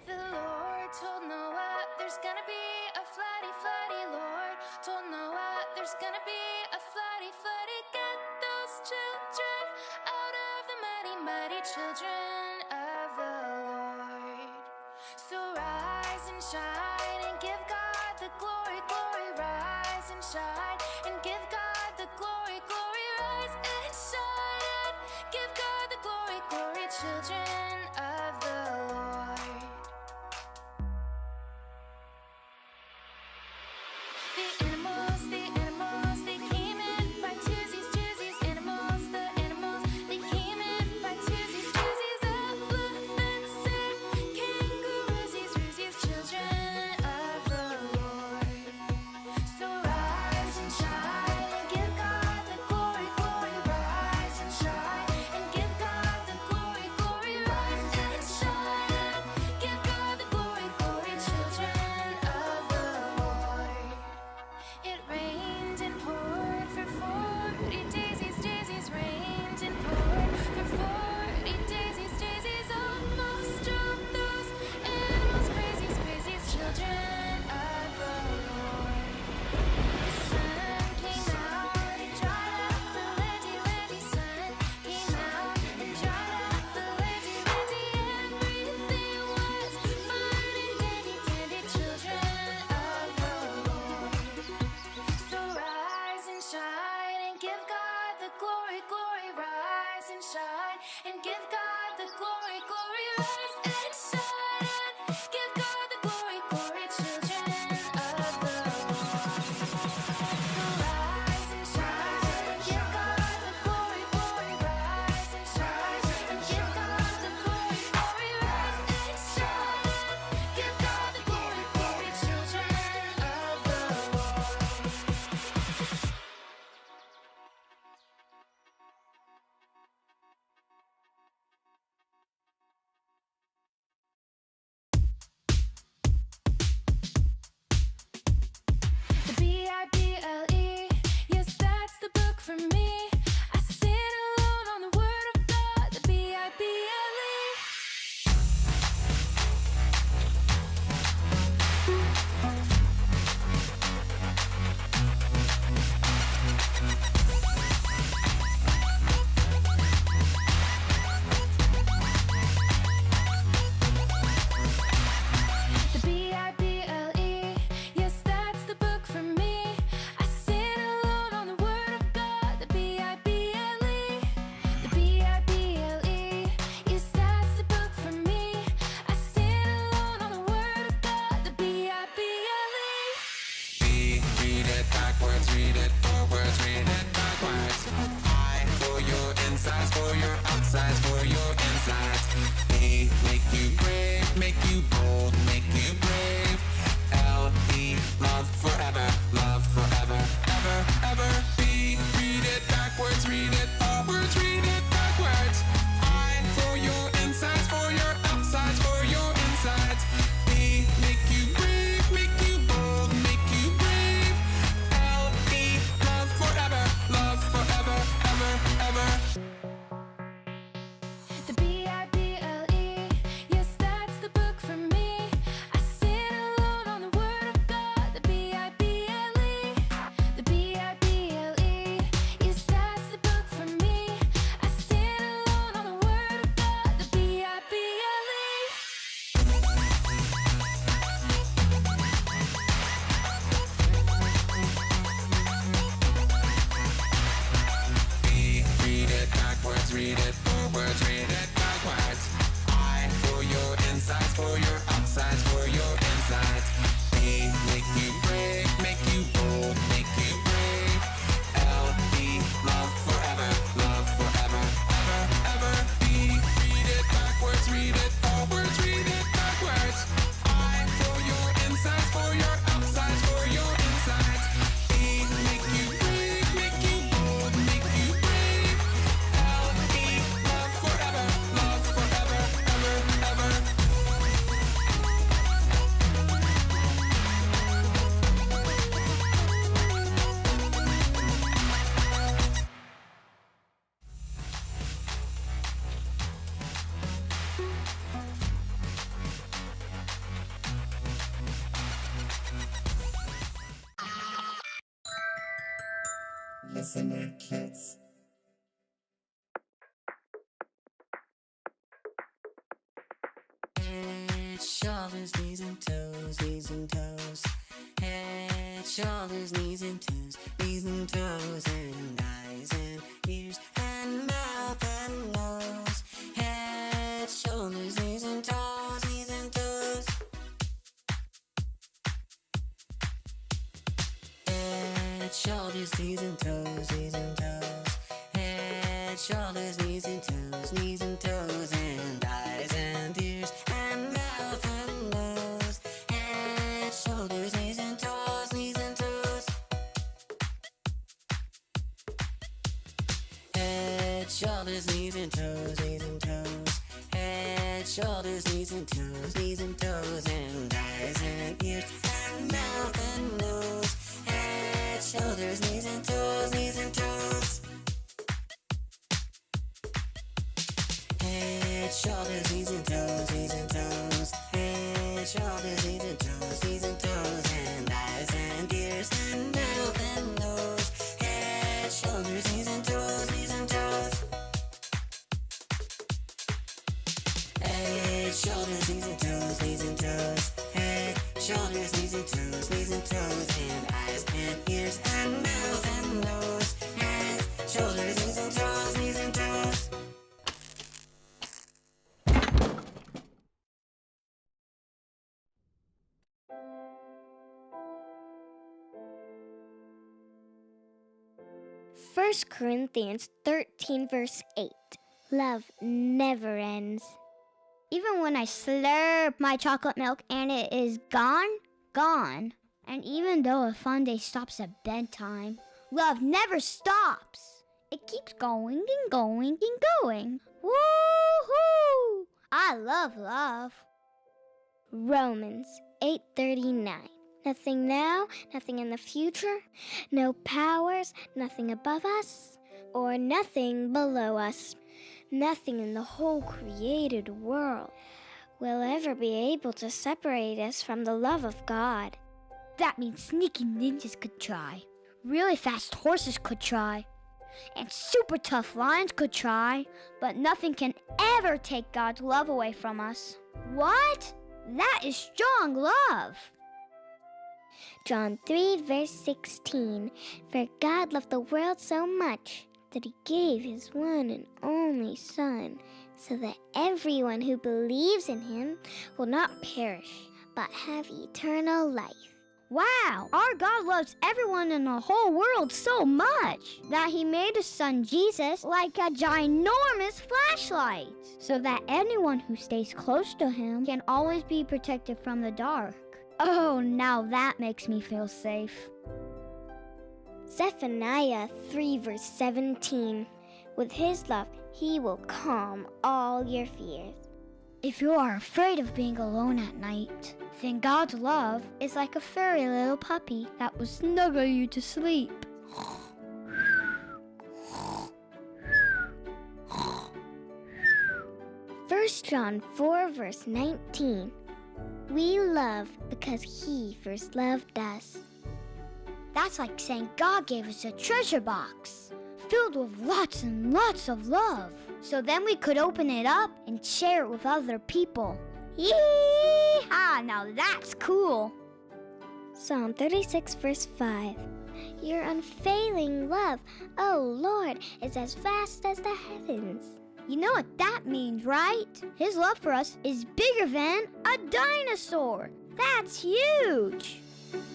The Lord told Noah there's gonna be a floody, floody. Lord told Noah there's gonna be a floody, floody. Get those children out of the mighty, mighty children of the Lord. So rise and shine and give God the glory, glory. Rise and shine and give God the glory, glory. Rise and shine and give God the glory, glory. Children of the Lord. The animals, they came in by twosies, twosies. Animals, the animals, they came in by twosies, twosies. Elephants and kangaroosies, roosies. Children of the Lord. So rise and shine and give God the glory, glory. Rise and shine and give God the glory, glory. Rise and shine and give God the glory, glory. Children of the Lord. It rained and poured for 40 daisies, daisies. Rained and poured for 40 daisies, daisies. Almost drove those animals crazy, crazy. Children of the Lord. The sun came out and dried up the landy, landy. Sun came out and dried up the landy, landy. Everything was fine and dandy, dandy. Children of the Lord. So rise and shine and give God the glory, glory. Rise and shine and give God the glory, glory. Rise and shine and give God the glory, glory. Children of the Lord. So rise and shine and give God the glory, glory. Rise and shine and give God the glory, glory. Rise and shine and give God the glory, glory. Children of the Lord. Listener Kids. Head, shoulders, knees and toes, knees and toes. Head, shoulders, knees and toes, knees and toes, and eyes and ears and mouth and nose. Head, shoulders, knees and toes, knees and toes. Head, shoulders, knees and toes, knees and toes. Head, shoulders, knees and toes, knees and toes, and eyes and ears and mouth and nose. Head, shoulders, knees and toes, knees and toes. Head, shoulders, knees and toes, knees and toes. Head, shoulders, knees and toes, knees and toes, and eyes and ears and mouth and nose. Head, shoulders, knees and toes, knees and toes. Head, shoulders, knees and toes, knees and toes. Head, shoulders, knees and toes, knees and toes, and eyes and ears and mouth and nose. Head, shoulders, knees and toes, knees and toes. Head, shoulders, knees and toes, knees and toes. Head, shoulders, knees and toes, knees and toes, and eyes and ears and mouth and nose. Head, shoulders, knees and toes, knees and toes. First Corinthians 13 verse 8. Love never ends. Even when I slurp my chocolate milk and it is gone. And even though a fun day stops at bedtime, love never stops. It keeps going and going and going. Woohoo! I love love. Romans 8:39. Nothing now, nothing in the future, no powers, nothing above us, or nothing below us. Nothing in the whole created world will ever be able to separate us from the love of God. That means sneaky ninjas could try, really fast horses could try, and super tough lions could try, but nothing can ever take God's love away from us. What? That is strong love. John 3 verse 16. For God loved the world so much that he gave his one and only Son, so that everyone who believes in him will not perish, but have eternal life. Wow! Our God loves everyone in the whole world so much that he made his son Jesus like a ginormous flashlight, so that anyone who stays close to him can always be protected from the dark. Oh, now that makes me feel safe. Zephaniah 3 verse 17. With his love, he will calm all your fears. If you are afraid of being alone at night, then God's love is like a furry little puppy that will snuggle you to sleep. 1 John 4 verse 19. We love because he first loved us. That's like saying God gave us a treasure box filled with lots and lots of love. So then we could open it up and share it with other people. Yee-haw! Now that's cool. Psalm 36 verse 5. Your unfailing love, O Lord, is as vast as the heavens. You know what that means, right? His love for us is bigger than a dinosaur. That's huge.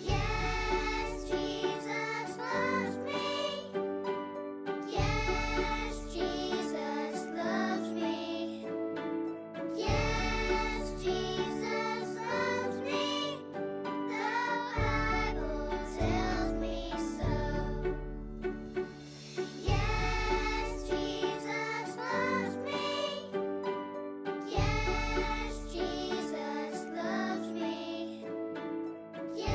Yes, Jesus loves me. Yes, Jesus loves me. Yes, Jesus loves me. The Bible tells me so. Yes, Jesus loves me. Yes, Jesus loves me. Yes.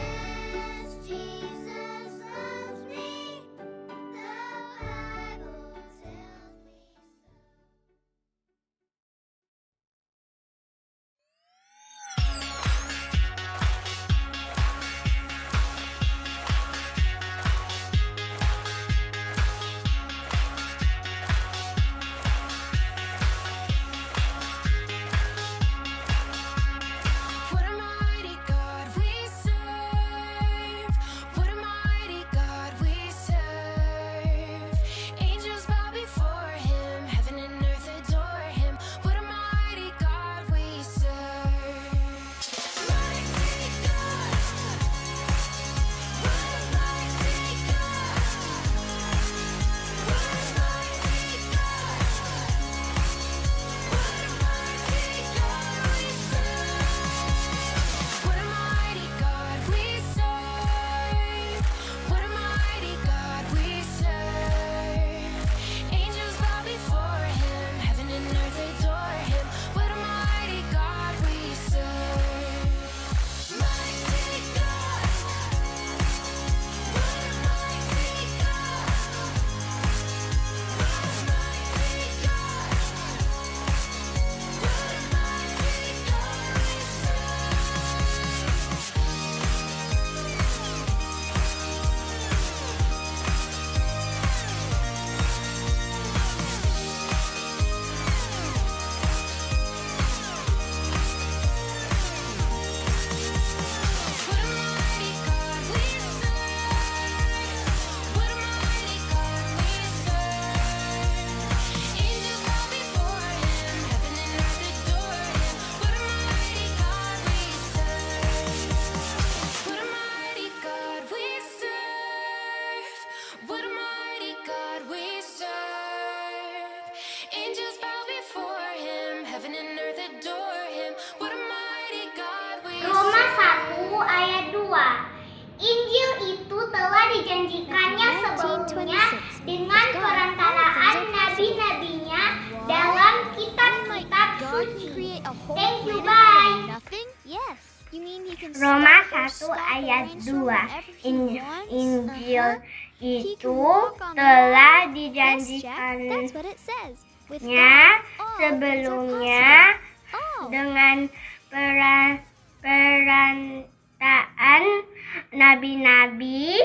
Thank you, bye. Nothing? Yes. You mean he can Roma stop or 1 stop a ayat rainstorm 2. whenever he wants? Injil He can itu walk on telah water. Yes, Jack. dijanjikannya That's what it says. With God, all things are sebelumnya possible. Oh. dengan perantaraan nabi-nabi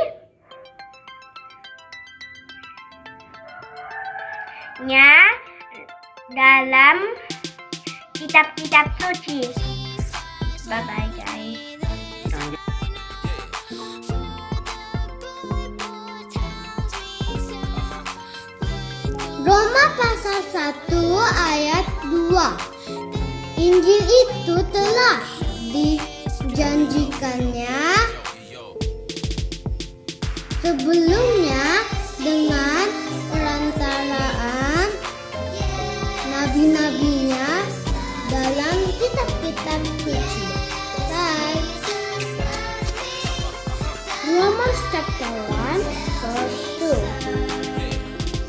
dalam kitab-kitab suci. Bye-bye guys. Roma pasal 1 ayat 2. Injil itu telah dijanjikannya sebelumnya dengan perantaraan nabi-nabinya dalam kitab-kitab suci. Bye. Romans chapter 1 verse 2.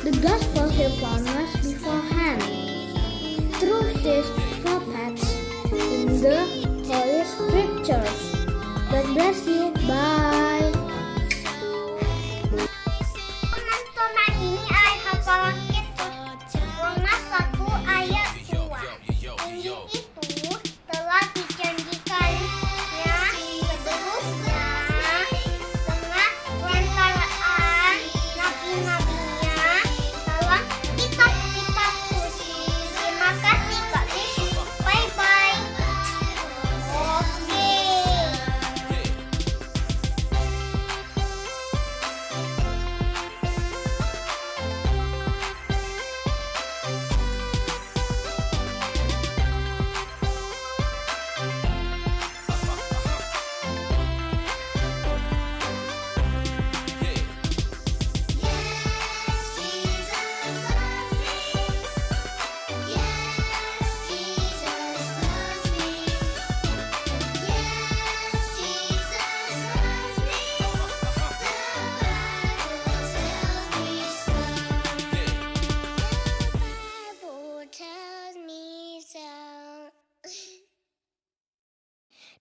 The gospel he promised beforehand through his prophets in the Holy Scriptures. God bless you. Bye. Teman-teman, ini ay hafalan kita. Roma 1 ayat 2. Injil itu telah dijanjikannya sebelumnya dengan perantaraan nabi-nabinya dalam kitab-kitab suci. Terima kasih guys. Bye-bye. Oke.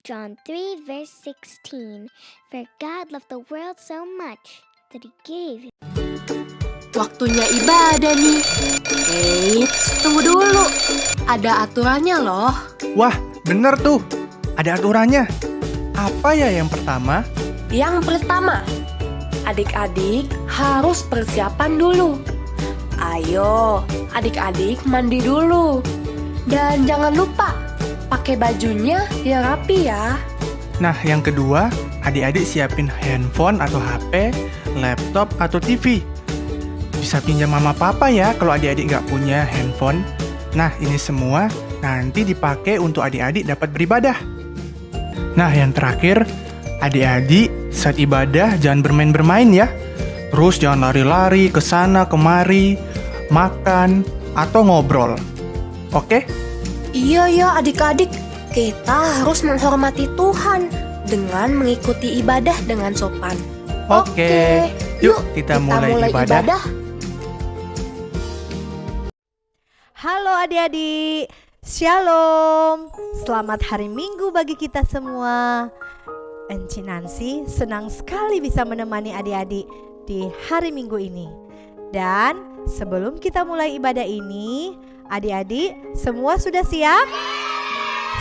John 3 verse 16. For God loved the world so much that he gave. Waktunya ibadah nih. Eits, tunggu dulu. Ada aturannya loh. Wah, bener tuh. Ada aturannya. Apa ya yang pertama? Yang pertama, adik-adik harus persiapan dulu. Ayo, adik-adik mandi dulu. Dan jangan lupa, pakai bajunya yang rapi ya. Nah, yang kedua, adik-adik siapin handphone atau HP, laptop atau TV. Bisa pinjam mama papa ya kalau adik-adik nggak punya handphone. Nah, ini semua nanti dipakai untuk adik-adik dapat beribadah. Nah, yang terakhir, adik-adik saat ibadah jangan bermain-bermain ya. Terus jangan lari-lari ke sana kemari, makan atau ngobrol. Oke? Iya ya adik-adik, kita harus menghormati Tuhan dengan mengikuti ibadah dengan sopan. Oke. Yuk kita mulai ibadah. Halo adik-adik, Shalom. Selamat hari Minggu bagi kita semua. Enci Nancy senang sekali bisa menemani adik-adik di hari Minggu ini. Dan sebelum kita mulai ibadah ini, adik-adik semua sudah siap?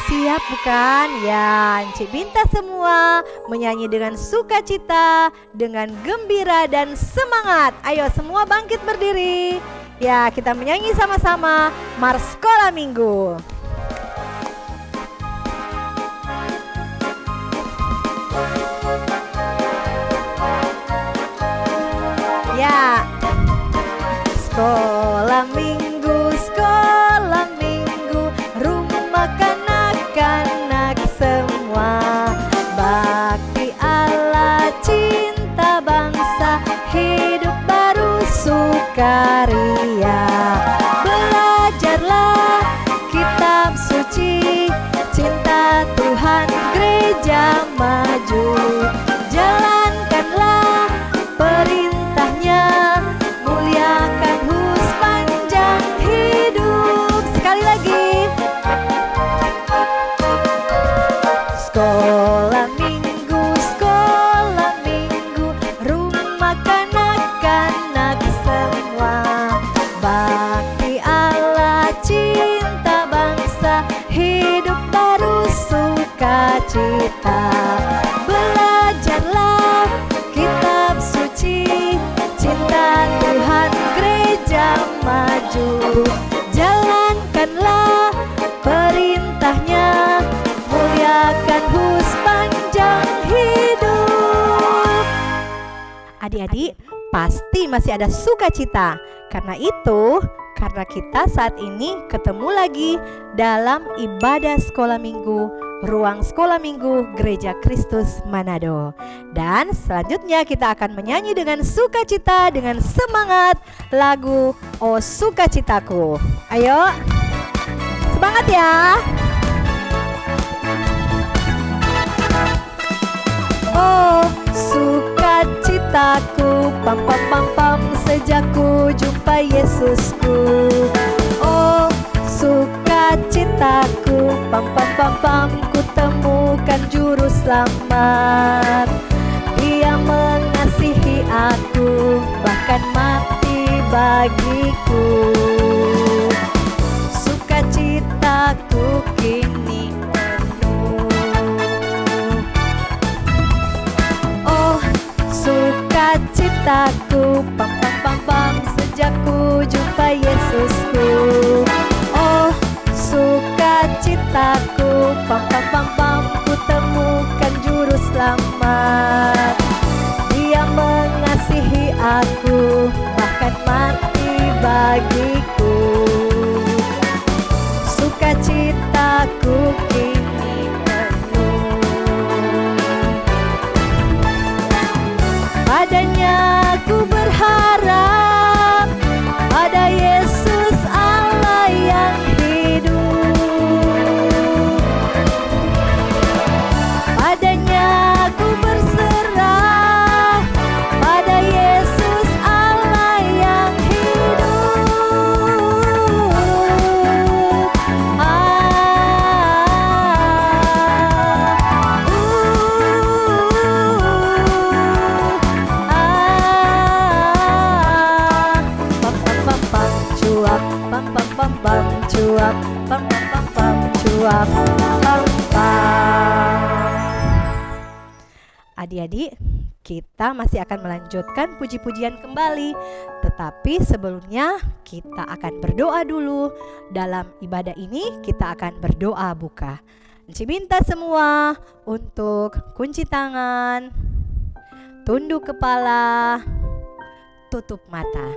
Siap bukan? Ya, Enci minta semua menyanyi dengan sukacita, dengan gembira dan semangat. Ayo semua bangkit berdiri. Ya, kita menyanyi sama-sama Mars Sekolah Minggu. Ya, sekolah minggu, rumah kanak-kanak semua. Bakti Allah, cinta bangsa, hidup baru sukaria. Belajarlah kitab suci, cinta Tuhan gereja maju. Jalankanlah perintahnya, muliakan sepanjang hidup. Sekali lagi. Adik-adik pasti masih ada sukacita. Karena itu, karena kita saat ini ketemu lagi dalam ibadah sekolah minggu, ruang sekolah minggu Gereja Kristus Manado. Dan selanjutnya kita akan menyanyi dengan sukacita, dengan semangat lagu "Oh Sukacitaku". Ayo, semangat ya! Oh sukacitaku, pam pam pam pam, sejak ku jumpa Yesusku. Oh sukacitaku, pam pam pam pam, ku temukan juru selamat. Dia mengasihi aku, bahkan mati bagiku. Sukacitaku kini penuh. Oh sukacitaku, pam pam pam pam, sejak ku jumpa Yesusku. Oh sukacitaku, pam pam pam pam, ku temukan juru selamat. Dia mengasihi aku, bahkan mati bagiku. Sukacitaku kini penuh. Padanya ku berharap, pada Yesus Allah yang hidup. Padanya ku berserah, pada Yesus Allah yang hidup. Pam pam pam pam cuap, pam pam pam pam cuap, pam pam. Adik-adik, kita masih akan melanjutkan puji-pujian kembali. Tetapi sebelumnya kita akan berdoa dulu. Dalam ibadah ini kita akan berdoa buka. Enci minta semua untuk kunci tangan, tunduk kepala, tutup mata.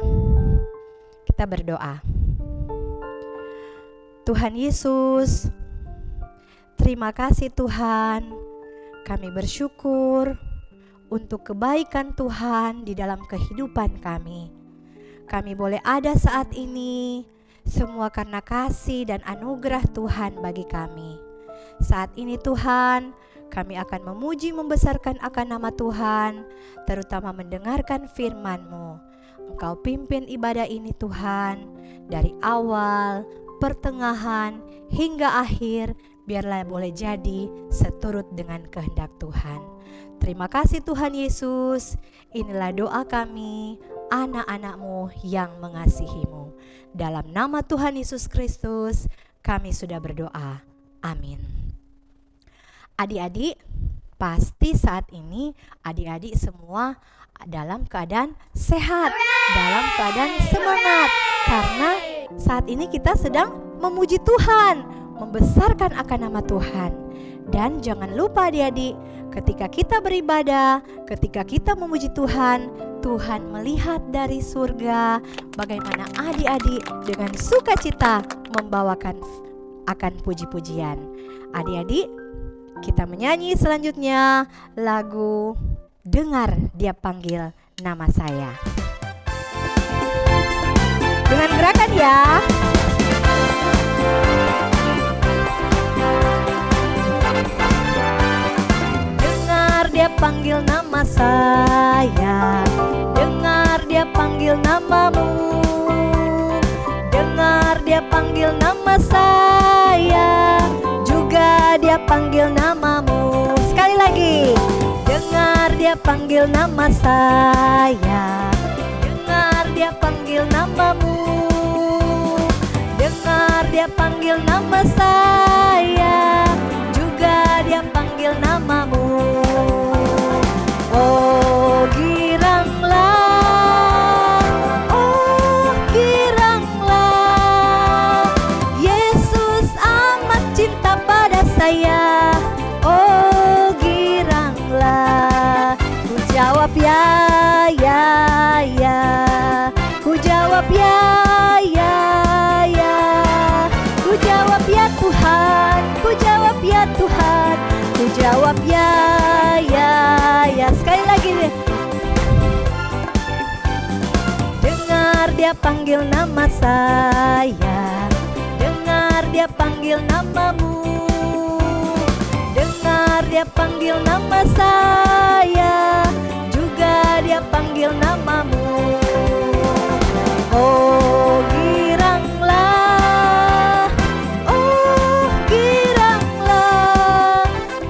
Kita berdoa. Tuhan Yesus, terima kasih Tuhan. Kami bersyukur untuk kebaikan Tuhan di dalam kehidupan kami. Kami boleh ada saat ini semua karena kasih dan anugerah Tuhan bagi kami. Saat ini Tuhan, kami akan memuji membesarkan akan nama Tuhan, terutama mendengarkan firman-Mu. Engkau pimpin ibadah ini Tuhan, dari awal, pertengahan, hingga akhir, biarlah boleh jadi seturut dengan kehendak Tuhan. Terima kasih Tuhan Yesus. Inilah doa kami, anak-anak-Mu yang mengasihi-Mu. Dalam nama Tuhan Yesus Kristus, kami sudah berdoa. Amin. Adik-adik, pasti saat ini adik-adik semua dalam keadaan sehat, dalam keadaan semangat, karena saat ini kita sedang memuji Tuhan, membesarkan akan nama Tuhan. Dan jangan lupa adik-adik, ketika kita beribadah, ketika kita memuji Tuhan, Tuhan melihat dari surga bagaimana adik-adik dengan sukacita membawakan akan puji-pujian. Adik-adik, kita menyanyi selanjutnya lagu "Dengar Dia Panggil Nama Saya". Dengan gerakan ya. Dengar Dia panggil nama saya, dengar Dia panggil namamu, dengar Dia panggil nama saya, juga Dia panggil namamu. Sekali lagi. Dengar Dia panggil nama saya, dengar Dia panggil namamu, dengar Dia panggil nama saya, juga Dia panggil namamu. Oh giranglah, oh giranglah, Yesus amat cinta pada saya. Oh giranglah, ku jawab ya, jawab ya, ya, ya. Sekali lagi deh. Dengar dia panggil nama saya, dengar dia panggil namamu, dengar dia panggil nama saya, juga dia panggil namamu. Oh giranglah, oh giranglah,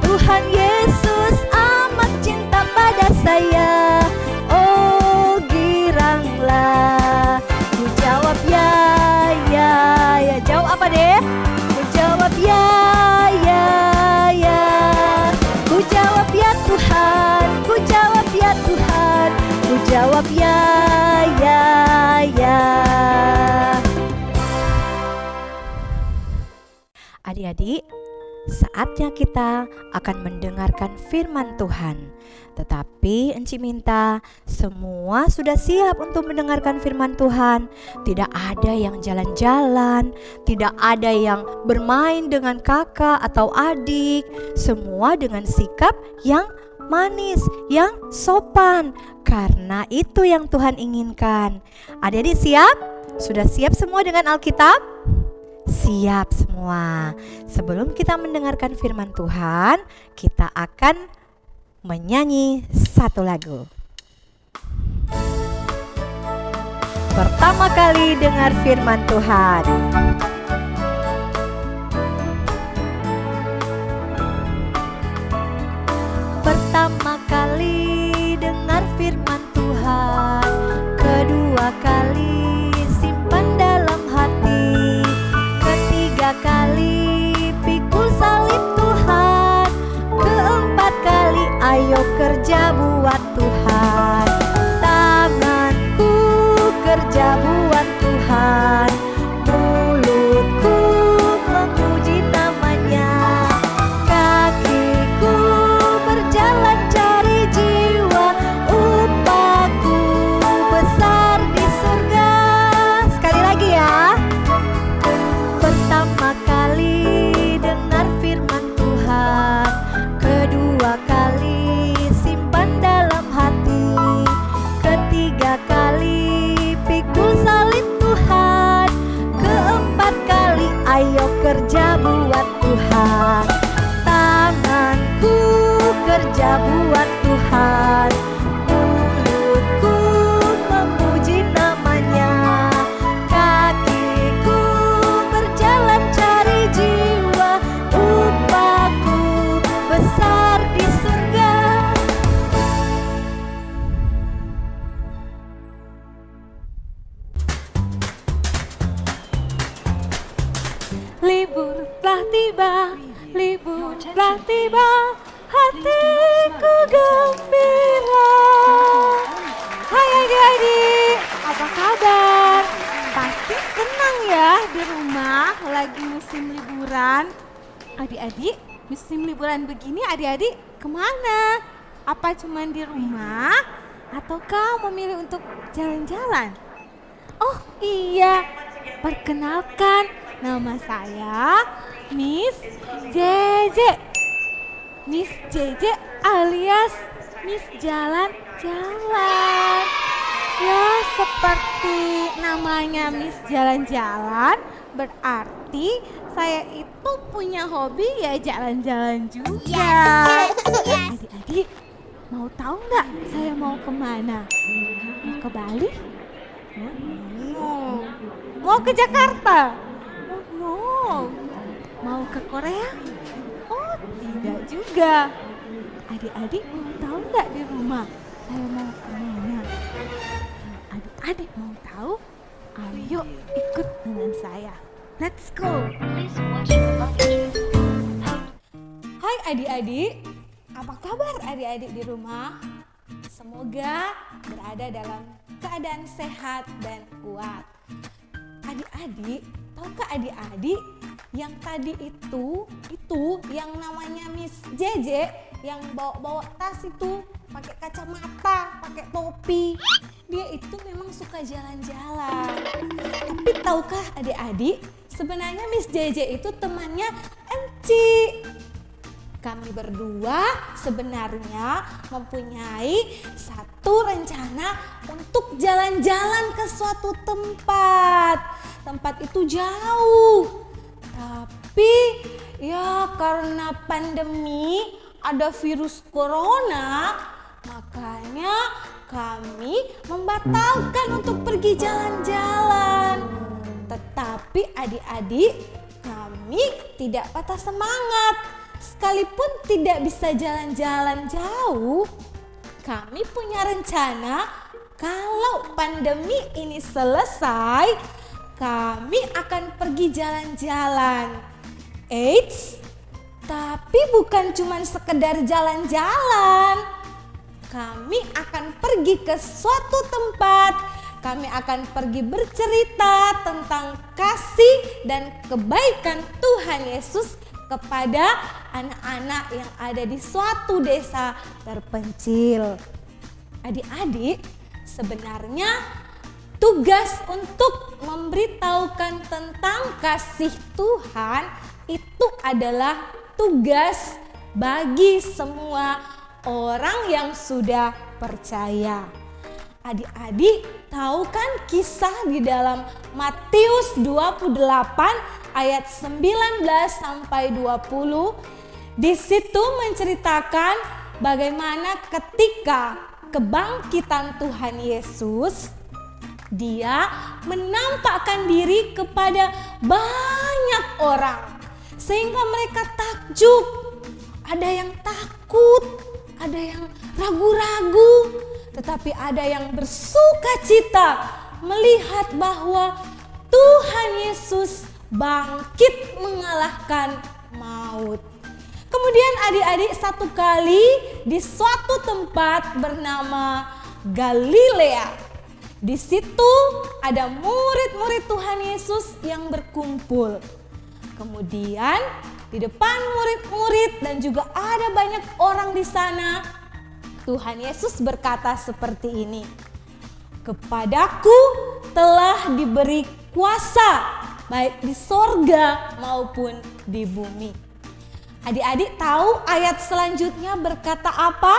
Tuhan Yesus amat cinta pada saya. Oh giranglah, ku jawab ya, ya, ya. Jawab apa deh? Ku jawab ya, ya, ya. Ku jawab ya Tuhan, ku jawab ya Tuhan, ku jawab ya, ya, ya. Adik-adik, saatnya kita akan mendengarkan firman Tuhan. Tetapi Enci minta semua sudah siap untuk mendengarkan firman Tuhan. Tidak ada yang jalan-jalan, tidak ada yang bermain dengan kakak atau adik. Semua dengan sikap yang manis, yang sopan. Karena itu yang Tuhan inginkan. Adik-adik siap? Sudah siap semua dengan Alkitab? Siap semua. Sebelum kita mendengarkan firman Tuhan, kita akan menyanyi satu lagu. Pertama kali dengar firman Tuhan. Pertama kali dengar firman Tuhan, kedua kali simpan dalam hati, ketiga kali pikul salib Tuhan, keempat kali ayo kerja buat Tuhan. Tanganku kerja buat Tuhan, mulutku memuji namanya, kakiku berjalan cari jiwa, upahku besar di surga. Sekali lagi ya. Pertama kali dengar firman Tuhan, kedua kali simpan dalam hati, ketiga kali pikul salib Tuhan, keempat kali ayo kerja buat Tuhan. Tanganku kerja buat Tuhan, mulutku memuji namanya, kakiku berjalan cari jiwa, upahku besar di surga. Libur telah tiba, libur telah tiba, hatiku gembira. Hai adik-adik, apa kabar? Pasti senang ya di rumah lagi musim liburan. Adik-adik, musim liburan begini adik-adik kemana? Apa cuman di rumah? Ataukah memilih untuk jalan-jalan? Oh iya, perkenalkan nama saya Miss JJ. Miss JJ alias Miss Jalan-Jalan. Ya seperti namanya Miss Jalan-Jalan, berarti saya itu punya hobi ya jalan-jalan juga. Adik-adik mau tahu nggak saya mau kemana? Mau ke Bali? No. Mau ke Jakarta? Oh no. Mau ke Korea? Oh tidak juga. Adik-adik mau tahu nggak di rumah saya mau kemana? Adik-adik mau tahu? Ayo ikut dengan saya. Let's go. Hai adik-adik, apa kabar adik-adik di rumah? Semoga berada dalam keadaan sehat dan kuat. Adik-adik, tahukah adik-adik yang tadi itu yang namanya Miss JJ yang bawa tas itu pakai kacamata, pakai topi. Dia itu memang suka jalan-jalan. Tapi tahukah adik-adik, sebenarnya Miss JJ itu temannya Enci. kami berdua sebenarnya mempunyai satu rencana untuk jalan-jalan ke suatu tempat. Tempat itu jauh, tapi ya karena pandemi ada virus corona, makanya kami membatalkan untuk pergi jalan-jalan. Tetapi adik-adik, kami tidak patah semangat. Sekalipun tidak bisa jalan-jalan jauh, kami punya rencana kalau pandemi ini selesai, kami akan pergi jalan-jalan. Eits, tapi bukan cuma sekedar jalan-jalan. Kami akan pergi ke suatu tempat. Kami akan pergi bercerita tentang kasih dan kebaikan Tuhan Yesus kepada anak-anak yang ada di suatu desa terpencil. Adik-adik, sebenarnya tugas untuk memberitahukan tentang kasih Tuhan itu adalah tugas bagi semua orang yang sudah percaya. Adik-adik tahu kan kisah di dalam Matius 28 ayat 19 sampai 20. Di situ menceritakan bagaimana ketika kebangkitan Tuhan Yesus, Dia menampakkan diri kepada banyak orang sehingga mereka takjub. Ada yang takut, ada yang ragu-ragu, tetapi ada yang bersuka cita melihat bahwa Tuhan Yesus bangkit mengalahkan maut. Kemudian adik-adik satu kali di suatu tempat bernama Galilea. Di situ ada murid-murid Tuhan Yesus yang berkumpul. Kemudian di depan murid-murid dan juga ada banyak orang di sana, Tuhan Yesus berkata seperti ini, "Kepadaku telah diberi kuasa baik di sorga maupun di bumi." Adik-adik tahu ayat selanjutnya berkata apa?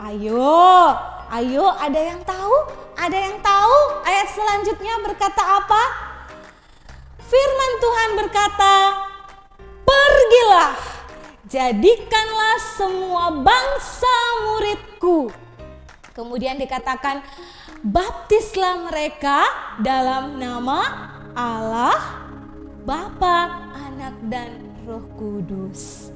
Ayo, ada yang tahu? Ada yang tahu ayat selanjutnya berkata apa? Firman Tuhan berkata, "Pergilah, jadikanlah semua bangsa muridku." Kemudian dikatakan, "Baptislah mereka dalam nama Allah, Bapa, Anak, dan Roh Kudus."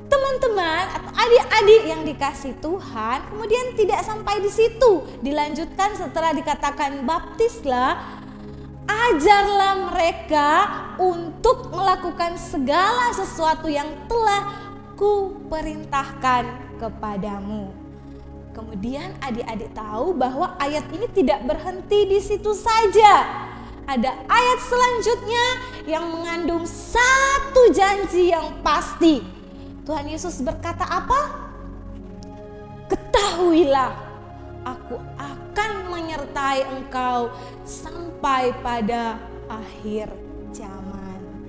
Teman-teman atau adik-adik yang dikasih Tuhan, kemudian tidak sampai di situ. Dilanjutkan setelah dikatakan baptislah, ajarlah mereka untuk melakukan segala sesuatu yang telah kuperintahkan kepadamu. Kemudian adik-adik tahu bahwa ayat ini tidak berhenti di situ saja. Ada ayat selanjutnya yang mengandung satu janji yang pasti. Tuhan Yesus berkata apa? "Ketahuilah, aku akan menyertai engkau sampai pada akhir zaman."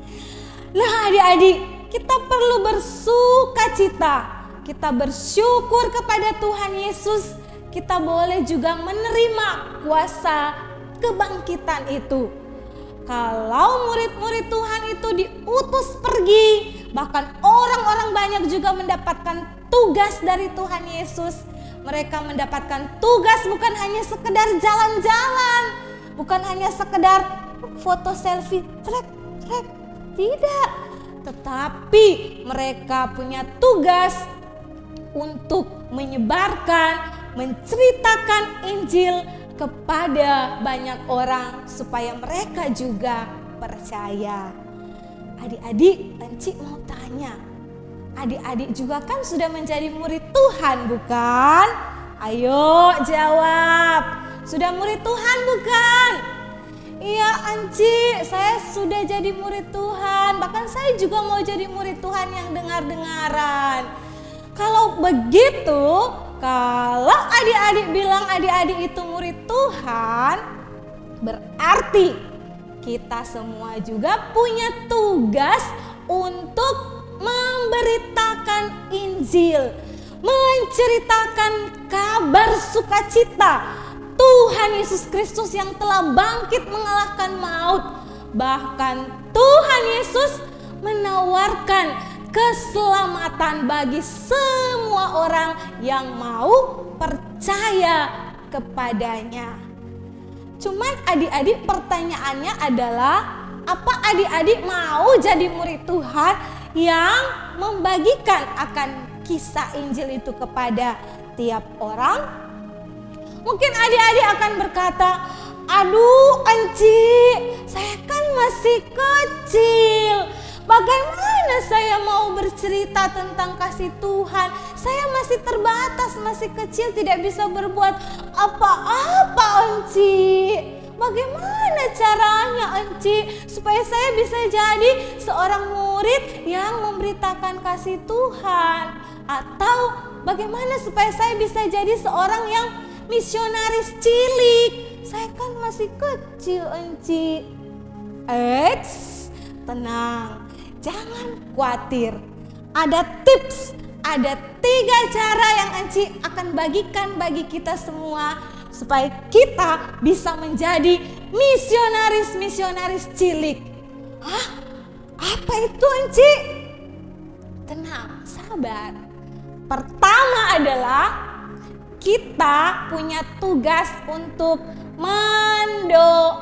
Nah adik-adik, kita perlu bersuka cita. Kita bersyukur kepada Tuhan Yesus. Kita boleh juga menerima kuasa kebangkitan itu. Kalau murid-murid Tuhan itu diutus pergi, bahkan orang-orang banyak juga mendapatkan tugas dari Tuhan Yesus. Mereka mendapatkan tugas bukan hanya sekedar jalan-jalan, bukan hanya sekedar foto selfie, trek, tidak. Tetapi mereka punya tugas untuk menyebarkan, menceritakan Injil kepada banyak orang supaya mereka juga percaya. Adik-adik, Enci mau tanya, adik-adik juga kan sudah menjadi murid Tuhan bukan? Ayo jawab, sudah murid Tuhan bukan? Iya Enci, saya sudah jadi murid Tuhan, bahkan saya juga mau jadi murid Tuhan yang dengar-dengaran. Kalau begitu, kalau adik-adik bilang adik-adik itu murid Tuhan, berarti kita semua juga punya tugas untuk memberitakan Injil, menceritakan kabar sukacita Tuhan Yesus Kristus yang telah bangkit mengalahkan maut. Bahkan Tuhan Yesus menawarkan keselamatan bagi semua orang yang mau percaya kepadanya. Cuman adik-adik, pertanyaannya adalah, apa adik-adik mau jadi murid Tuhan yang membagikan akan kisah Injil itu kepada tiap orang? Mungkin adik-adik akan berkata, aduh Enci, saya kan masih kecil. Bagaimana saya mau bercerita tentang kasih Tuhan? Saya masih terbatas, masih kecil, tidak bisa berbuat apa-apa Enci. Bagaimana caranya Enci supaya saya bisa jadi seorang murid yang memberitakan kasih Tuhan? Atau bagaimana supaya saya bisa jadi seorang yang misionaris cilik? Saya kan masih kecil Enci. Tenang, jangan khawatir. Ada tips, ada 3 cara yang Enci akan bagikan bagi kita semua supaya kita bisa menjadi misionaris cilik. Hah? Apa itu Enci? Tenang, sabar. Pertama adalah kita punya tugas untuk mendoakan.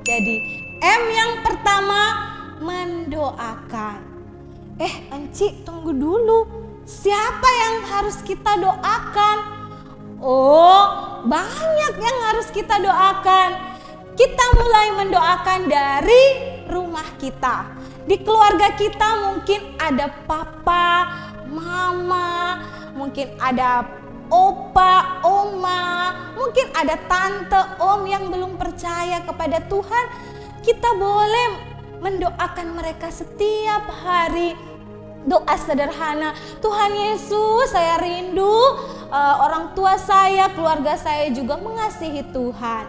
Jadi M yang pertama, mendoakan. Enci, tunggu dulu. Siapa yang harus kita doakan? Oh, banyak yang harus kita doakan. Kita mulai mendoakan dari rumah kita. Di keluarga kita mungkin ada papa, mama, mungkin ada opa, oma, mungkin ada tante, om yang belum percaya kepada Tuhan. Kita boleh mendoakan mereka setiap hari. Doa sederhana, Tuhan Yesus, saya rindu orang tua saya, keluarga saya juga mengasihi Tuhan.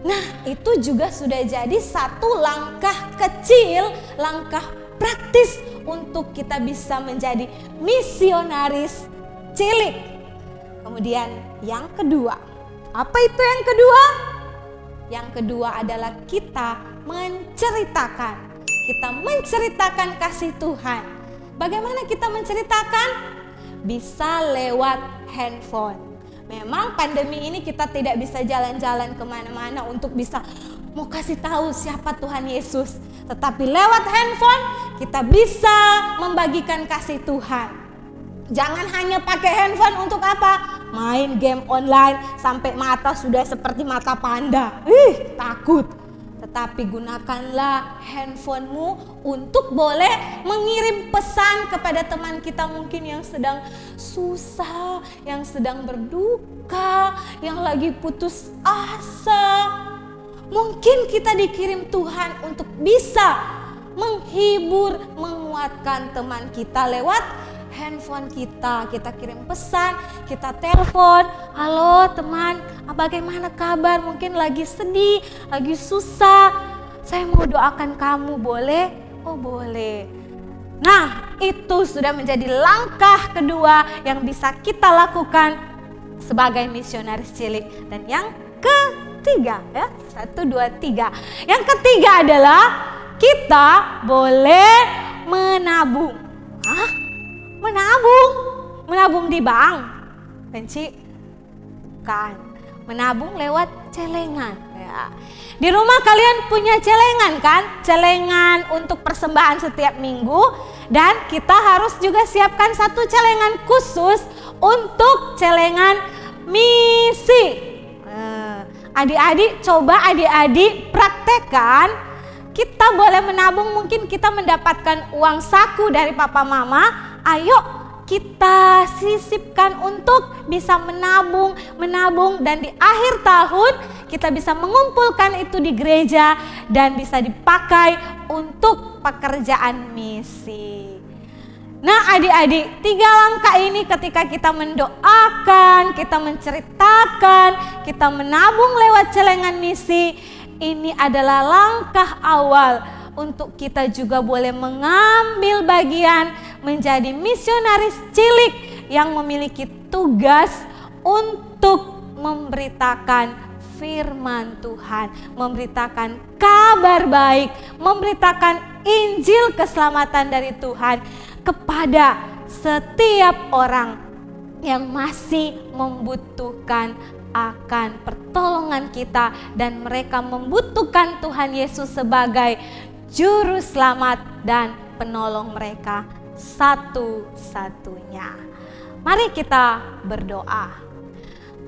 Nah, itu juga sudah jadi satu langkah kecil, langkah praktis untuk kita bisa menjadi misionaris cilik. Kemudian yang kedua, apa itu yang kedua? Yang kedua adalah kita menceritakan. Kita menceritakan kasih Tuhan. Bagaimana kita menceritakan? Bisa lewat handphone. Memang pandemi ini kita tidak bisa jalan-jalan kemana-mana untuk bisa mau kasih tahu siapa Tuhan Yesus. Tetapi lewat handphone kita bisa membagikan kasih Tuhan. Jangan hanya pakai handphone untuk apa? Main game online sampai mata sudah seperti mata panda. Takut. Tetapi gunakanlah handphonemu untuk boleh mengirim pesan kepada teman kita mungkin yang sedang susah, yang sedang berduka, yang lagi putus asa. Mungkin kita dikirim Tuhan untuk bisa menghibur, menguatkan teman kita lewat handphone kita. Kita kirim pesan, kita telepon, halo teman, bagaimana kabar? Mungkin lagi sedih, lagi susah. Saya mau doakan kamu, boleh? Oh boleh. Nah, itu sudah menjadi langkah kedua yang bisa kita lakukan sebagai misionaris cilik. Dan yang ketiga, ya, 1, 2, 3. Yang ketiga adalah kita boleh menabung. Hah? Menabung di bank, Enci? Bukan, menabung lewat celengan. Ya. Di rumah kalian punya celengan kan? Celengan untuk persembahan setiap minggu. Dan kita harus juga siapkan satu celengan khusus untuk celengan misi. Adik-adik, coba adik-adik praktekkan. Kita boleh menabung, mungkin kita mendapatkan uang saku dari papa mama. Ayo kita sisipkan untuk bisa menabung dan di akhir tahun kita bisa mengumpulkan itu di gereja dan bisa dipakai untuk pekerjaan misi. Nah adik-adik, 3 langkah ini ketika kita mendoakan, kita menceritakan, kita menabung lewat celengan misi, ini adalah langkah awal untuk kita juga boleh mengambil bagian menjadi misionaris cilik yang memiliki tugas untuk memberitakan firman Tuhan, memberitakan kabar baik, memberitakan Injil keselamatan dari Tuhan kepada setiap orang yang masih membutuhkan akan pertolongan kita dan mereka membutuhkan Tuhan Yesus sebagai juru selamat dan penolong mereka satu-satunya. Mari kita berdoa.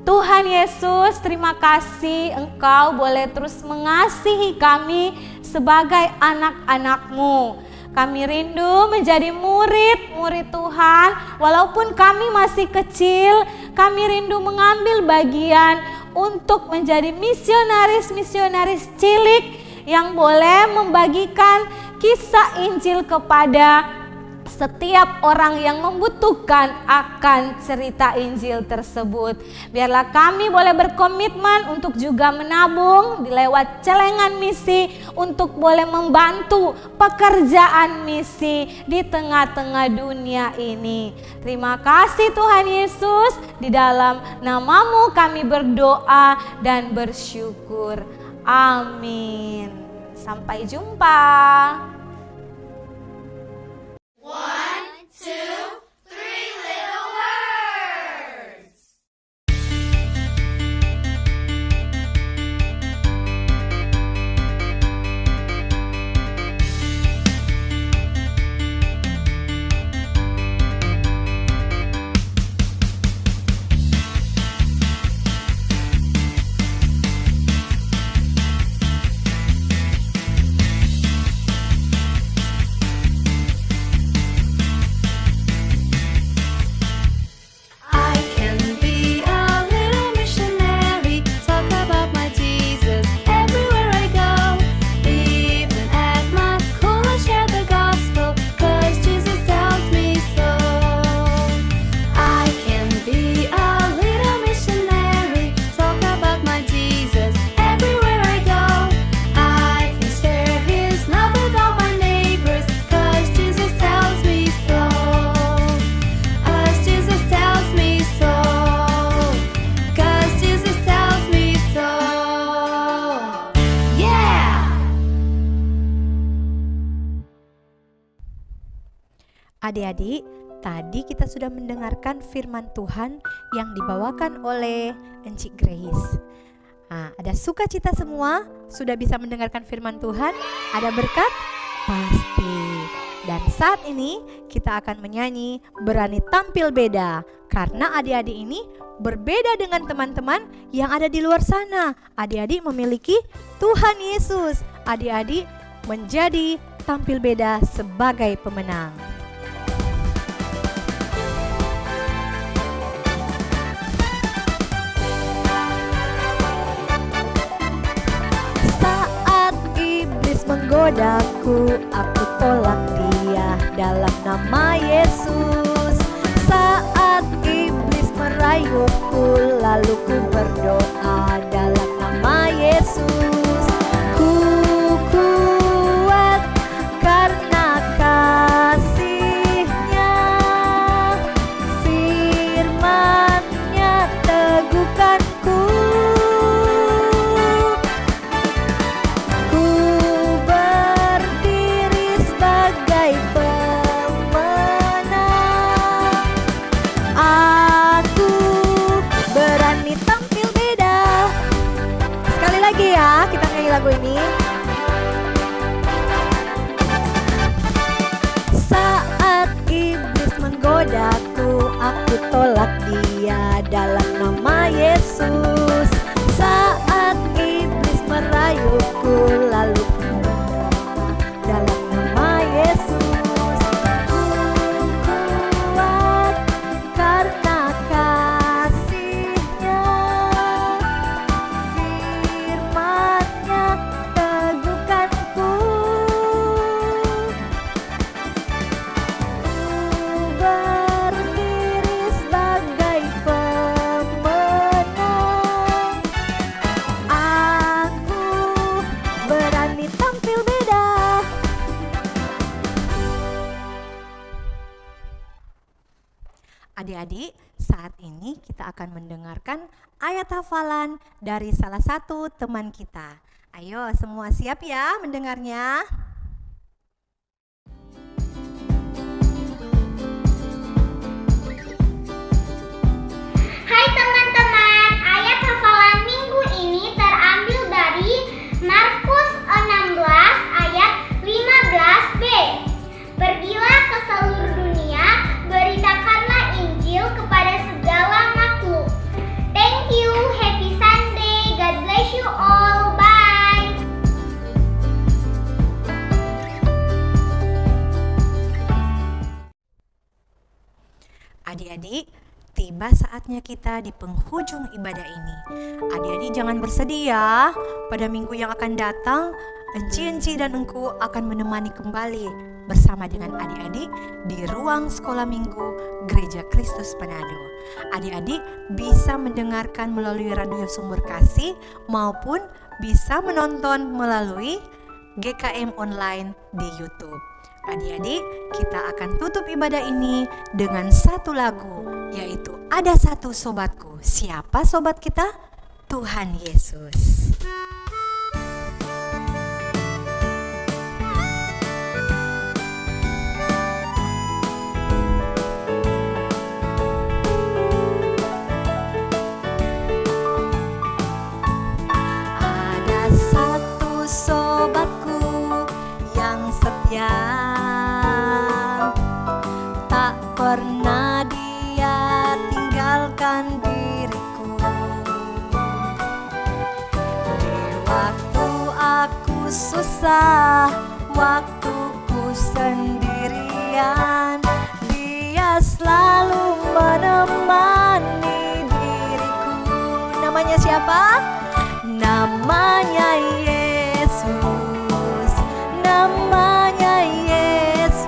Tuhan Yesus, terima kasih Engkau boleh terus mengasihi kami sebagai anak-anak-Mu. Kami rindu menjadi murid-murid Tuhan, walaupun kami masih kecil, kami rindu mengambil bagian untuk menjadi misionaris-misionaris cilik yang boleh membagikan kisah Injil kepada setiap orang yang membutuhkan akan cerita Injil tersebut. Biarlah kami boleh berkomitmen untuk juga menabung di lewat celengan misi untuk boleh membantu pekerjaan misi di tengah-tengah dunia ini. Terima kasih Tuhan Yesus, di dalam nama-Mu kami berdoa dan bersyukur. Amin. Sampai jumpa. 1, 2, 3 little words. Adik-adik, tadi kita sudah mendengarkan firman Tuhan yang dibawakan oleh Encik Grace. Nah, ada sukacita semua? Sudah bisa mendengarkan firman Tuhan? Ada berkat? Pasti. Dan saat ini kita akan menyanyi Berani Tampil Beda. Karena adik-adik ini berbeda dengan teman-teman yang ada di luar sana. Adik-adik memiliki Tuhan Yesus. Adik-adik menjadi tampil beda sebagai pemenang. Menggodaku, aku tolak dia dalam nama Yesus. Saat iblis merayuku, lalu ku berdoa dalam nama Yesus. Ku kuat karena kasih-Nya, firman-Nya teguhkanku. Kita nyanyi lagu ini. Saat iblis menggodaku, aku tolak dia dalam nama Yesus. Saat iblis merayuku, lalu dalam nama Yesus. Kuat karena kasih-Nya, teguhkanku. Berdiri sebagai pemenang. Aku Adik-adik, saat ini kita akan mendengarkan ayat hafalan dari salah satu teman kita. Ayo semua siap ya mendengarnya? Hai teman-teman, ayat hafalan minggu ini terambil dari Markus 16 ayat 15b. Pergilah ke seluruh dunia, beritakanlah Injil kepada segala makhluk. Thank you, happy Sunday, God bless you all, bye. Adik-adik, tiba saatnya kita di penghujung ibadah ini. Adik-adik jangan bersedih ya. Pada minggu yang akan datang, Enci dan Engku akan menemani kembali bersama dengan adik-adik di ruang sekolah minggu Gereja Kristus Manado. Adik-adik bisa mendengarkan melalui radio Sumber Kasih maupun bisa menonton melalui GKM online di YouTube. Adik-adik, kita akan tutup ibadah ini dengan satu lagu, yaitu Ada Satu Sobatku. Siapa sobat kita? Tuhan Yesus. Ada satu sobatku yang setia, tak pernah dia tinggalkan diriku. Di waktu aku susah, waktuku sendirian, dia selalu menemani diriku. Namanya siapa? Namanya Yesus. Namanya Yesus.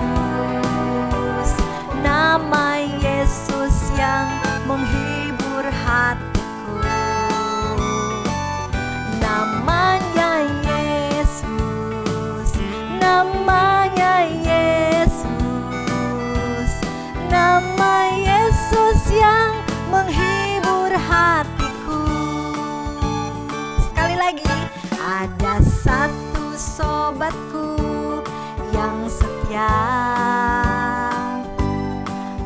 Nama Yesus yang menghibur hatiku. Namanya Yesus. Namanya Yesus. Nama Yesus yang menghibur hatiku. Sekali lagi, ada satu sobatku yang setia,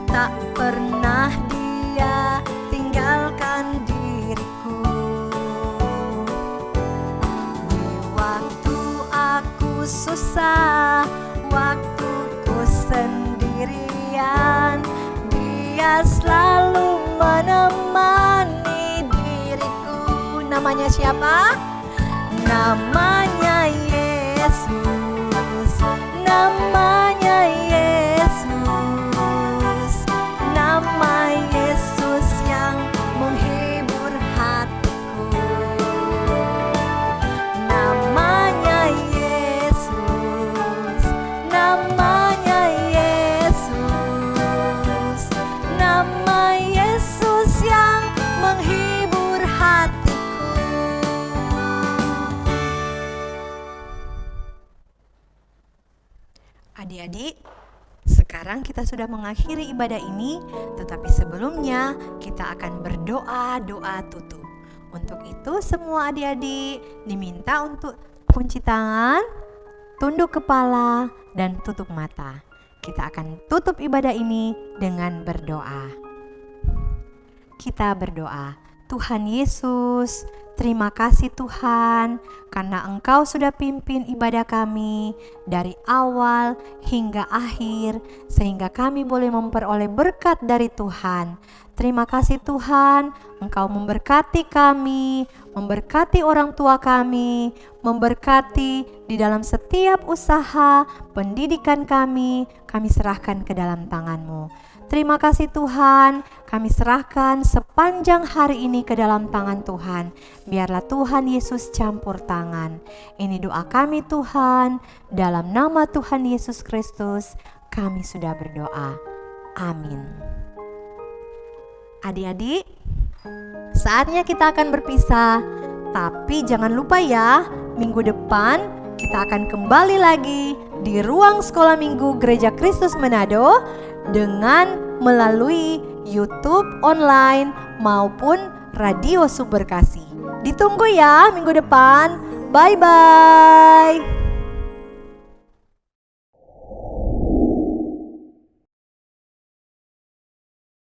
tak pernah dia tinggalkan diriku. Di waktu aku susah, waktuku sendirian, dia selalu menemani diriku. Namanya siapa? Namanya Yesus. Namanya Yesus. Nama Yesus yang menghibur hatiku. Namanya Yesus. Namanya Yesus. Nama Yesus yang menghibur hatiku. Adik-adik, sekarang kita sudah mengakhiri ibadah ini, tetapi sebelumnya kita akan berdoa doa tutup. Untuk itu semua adik-adik diminta untuk kunci tangan, tunduk kepala, dan tutup mata. Kita akan tutup ibadah ini dengan berdoa. Kita berdoa. Tuhan Yesus, terima kasih Tuhan, karena Engkau sudah pimpin ibadah kami dari awal hingga akhir, sehingga kami boleh memperoleh berkat dari Tuhan. Terima kasih Tuhan, Engkau memberkati kami, memberkati orang tua kami, memberkati di dalam setiap usaha, pendidikan kami serahkan ke dalam tangan-Mu. Terima kasih Tuhan, kami serahkan sepanjang hari ini ke dalam tangan Tuhan. Biarlah Tuhan Yesus campur tangan. Ini doa kami Tuhan, dalam nama Tuhan Yesus Kristus kami sudah berdoa. Amin. Adik-adik, saatnya kita akan berpisah. Tapi jangan lupa ya, minggu depan kita akan kembali lagi di ruang sekolah minggu Gereja Kristus Manado dengan melalui YouTube online maupun Radio Sumber Kasih. Ditunggu ya minggu depan. Bye-bye.